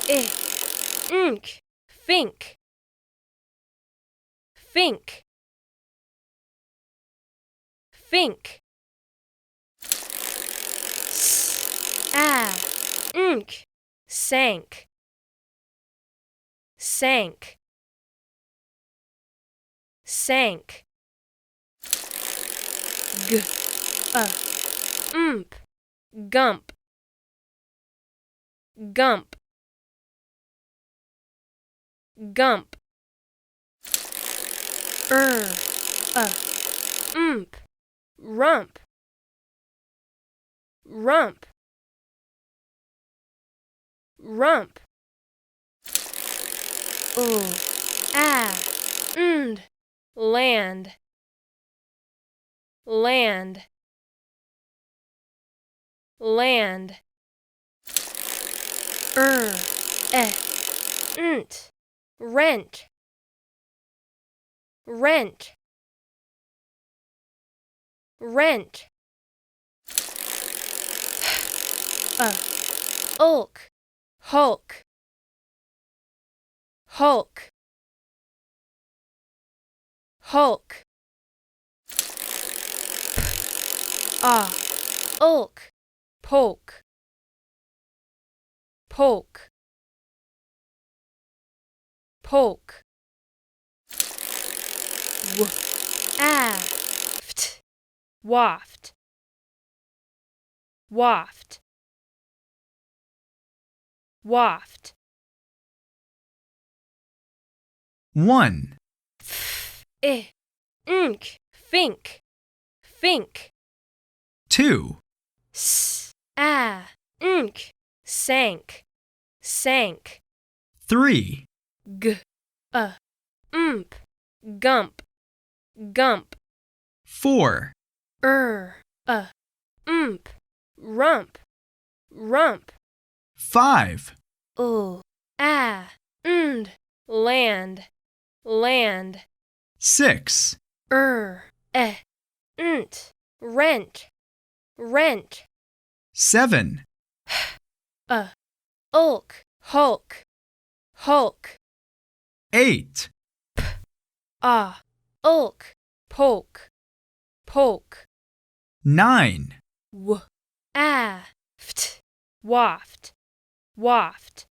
ink, fink, fink, fink. Ink, sank, sank, sank. Gump, gump, gump. Rump, rump, rump. Land, land, land. Rent, rent, rent. Hulk, hulk, hulk, hulk. Ulk, poke, poke, poke. Waft, waft, waft. 1, Ink, fink, fink. 2, Ink, sank, sank. 3, Gump, gump. 4, Rump, rump. 5, Land, land. 6, Rent, rent. 7, Ulk, hulk, hulk. 8, Ulk, poke, poke. 9, Waft, waft, waft.